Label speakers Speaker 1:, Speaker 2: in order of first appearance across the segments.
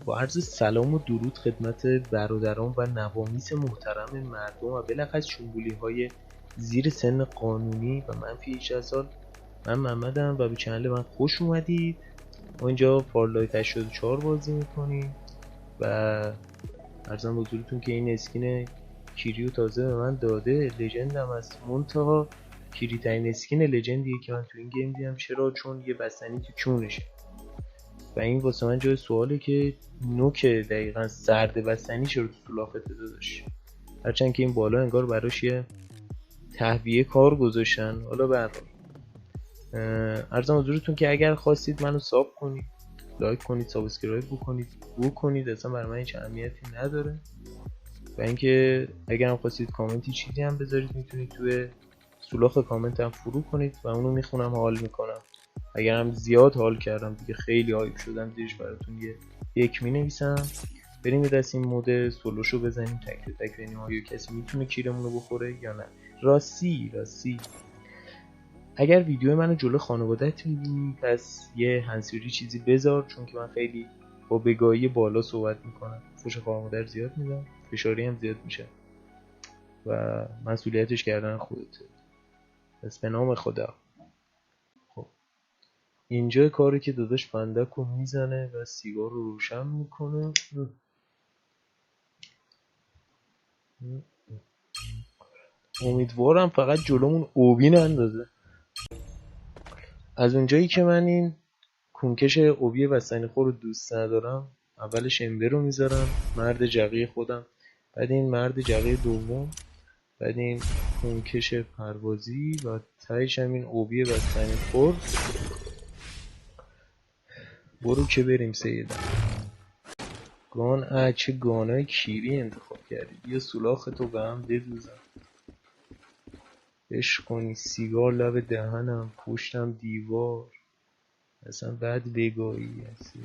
Speaker 1: با عرض سلام و درود خدمت برادران و نوامیس محترم مردم و بالاخص شنبولی های زیر سن قانونی و منفی 18 سال. من محمدم و به چنل من خوش اومدید. ما اینجا فارلایت 84 بازی میکنیم و عرضم به حضورتون که این اسکین کیریو تازه به من داده، لژندم از منتها کیری ترین اسکین لژندیه که من تو این گیم دیدم. چرا؟ چون یه بستنی تو کونشه و این واسه من جای سواله که نوک دقیقا سرد بستنی چرا تو سولاخته داداش، هرچند که این بالا انگار براش یه تهویه کار گذاشتن. حالا به هر حال عرضم حضورتون که اگر خواستید منو ساب کنید، لایک کنید، سابسکرایب بکنید اصلا برای من هیچ اهمیتی نداره. و اینکه اگر هم خواستید کامنتی چیزی هم بذارید میتونید توی سولاخ کامنت هم فرو کنید و اونو میخونم، حال میکنم. اگر هم زیاد حال کردم دیگه خیلی هایپ شدم زیرش براتون یک مینویسم. بریم یه دست این مود سولوشو بزنیم تک به تک ببینیم آیا کسی میتونه کیرمونو بخوره یا نه. راستی اگر ویدیو منو جلو خانوادت میبینی پس یه هنسفری چیزی بذار، چون که من خیلی با بگاهی بالا صحبت میکنم، فوش خانواده زیاد میدم، فشاری هم زیاد میشه و مسئولیتش کردن خودته. پس به نام خدا. خب اینجا کاری که داداش فندک رو میزنه و سیگار رو روشن میکنه. امیدوارم فقط جلومون اوبی نندازه. از اونجایی که من این کونکش اوبی بستنی خور رو دوست ندارم، اولش امبه رو میذارم، مرد جقی خودم، بعد این مرد جقی دوم، بعد این کونکش پروازی و تایش هم این اوبی بستنی خور. برو که بریم سیدم. گان چه گانای کیری انتخاب کردی، بیا سولاخ تو به هم بدوزم. عشق کنی سیگار لب دهنم، پشتم دیوار، اصلا بعد بگاهی هستی.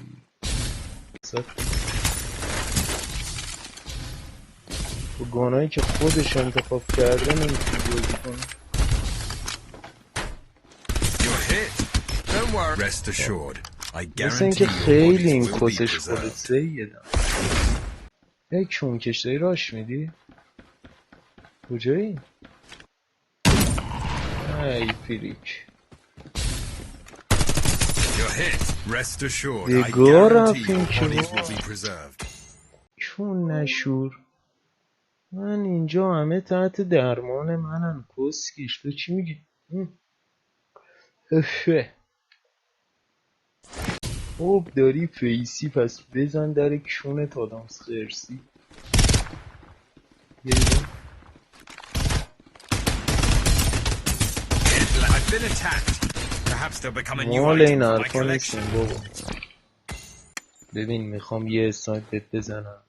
Speaker 1: با گانایی که خودش انتخاب کرده نمیتونی بازی کنی. مثل اینکه خیلی این کسش خودت سیدم. یک چون کشتایی راش میدی؟ کجایی؟ ای فریک بگاه رفتیم چون نشور. من اینجا همه تحت درمان منم کسکش، تو چی میگی؟ افه خوب داری فیسی، پس بزن در کونت آدم خرسی. مال این حرفا نیستیم بابا. ببین میخوام یه اسنایپ بهت بزنم،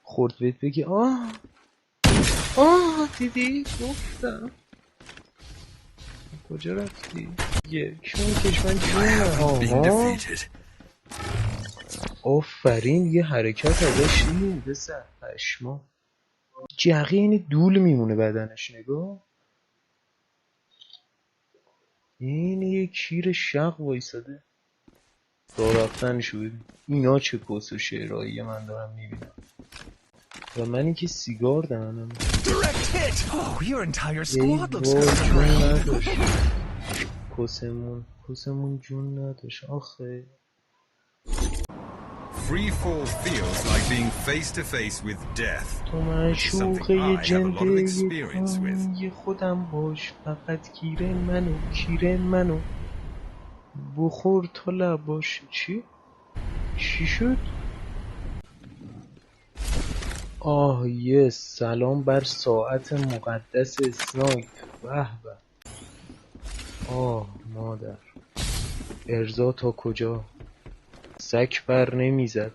Speaker 1: خورد بهت بگی آه دیدی گفتم. کجا رفتی؟ یه چون کشمن جونه. آفرین یه حرکت ازش دیدیم بسر پشما. جقین دول میمونه بدنش، نگاه این یه کیر شق وایساده. راه رفتنشو ببین. اینا چه کس و شعرهایی من دارم میبینم و من که سیگار دهنم. جون نداشت کسمون جون نداشت آخه. تو معشوقه جنده خودم باش، فقط کیره منو بخور تا لباش. چی شد؟ یه سلام بر ساعت مقدس اسنایپ. به به. مادر ارزا تا کجا؟ سک بر نمیزد.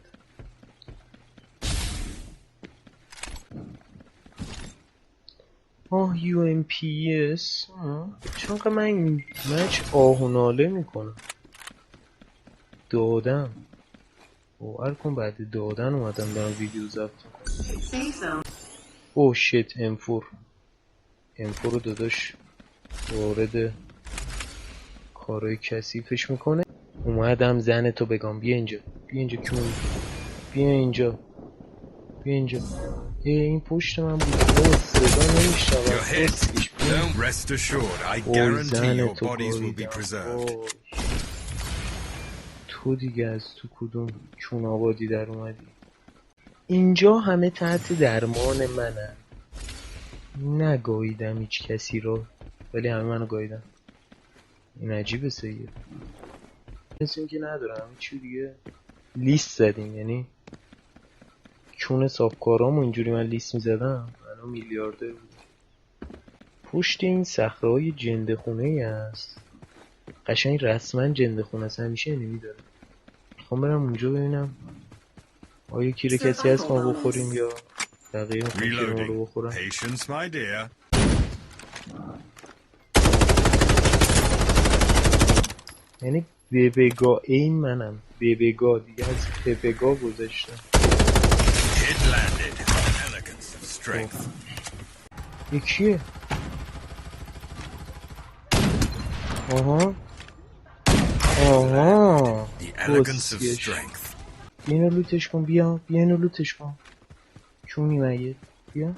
Speaker 1: UMPS. چون که من این مچ آه و ناله میکنم. دادم باور کن بعد دادن اومدم دارم ویدیو ضبط میکنم. شیت M4 رو داداش وارد کارهای کثیفش میکنه. اومدم زن تو بگم بیا اینجا کون. بیا اینجا بیا اینجا. این پشت من بود. صدا نمیشنوم. زن تو گاییدم. تو دیگه از تو کدوم چون آبادی در اومدی؟ اینجا همه تحت درمان منن. نگاییدم هیچ کسی رو، ولی همه منو گاییدن. این عجیبه سید. مثل این که ندارم چی دیگه. لیست زدیم، یعنی چون حسابکارامو اینجوری من لیست میزدم منو میلیاردر بود. پشت این صخره های جنده خونه ای هست، قشنگ رسما جنده خونه است، همیشه انمی داره. میخوام برم اونجا ببینم آیا کیر کسی هست ما بخوریم یا بقیه میخوام کیر ما رو بخورم. یعنی ببگا این منم ببگا دیگه از ببگا گذاشتم. یکیه. آها آها اینو لوتش کن. بیا اینو لوتش کن. چونی مگه بیا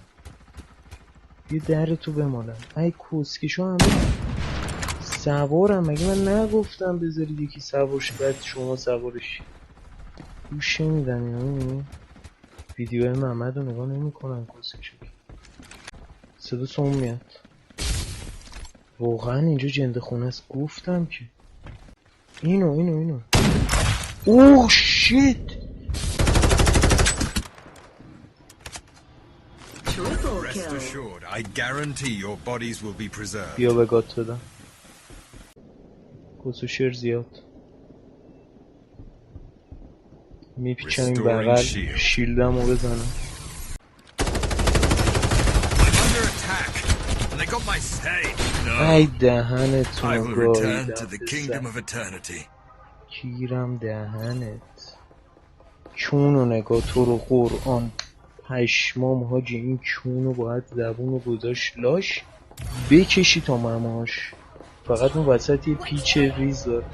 Speaker 1: در تو بمالم. ای کسکشو همه سوارم. مگه من نگفتم بذارید یکی سوارش بعد شما سوارش؟ گوشه میدن اینا. ویدیو محمد رو نگاه نمی کنن کسکشو. صدا سوم میاد. واقعا اینجا جنده خونه است. گفتم که اینو اوه شیت. بیا به گات بدم. کسو شیر زیاد میپیچم این بغل. شیلدم رو بزنم. ای دهنتون گاییدم. کیرم دهنت. چونو نگاه تو رو قرآن پشمام حاجی. این چونو باید زبونو گذاشت لاش بکشی تا مماش. فقط اون وسط یه پیچ ریز داره.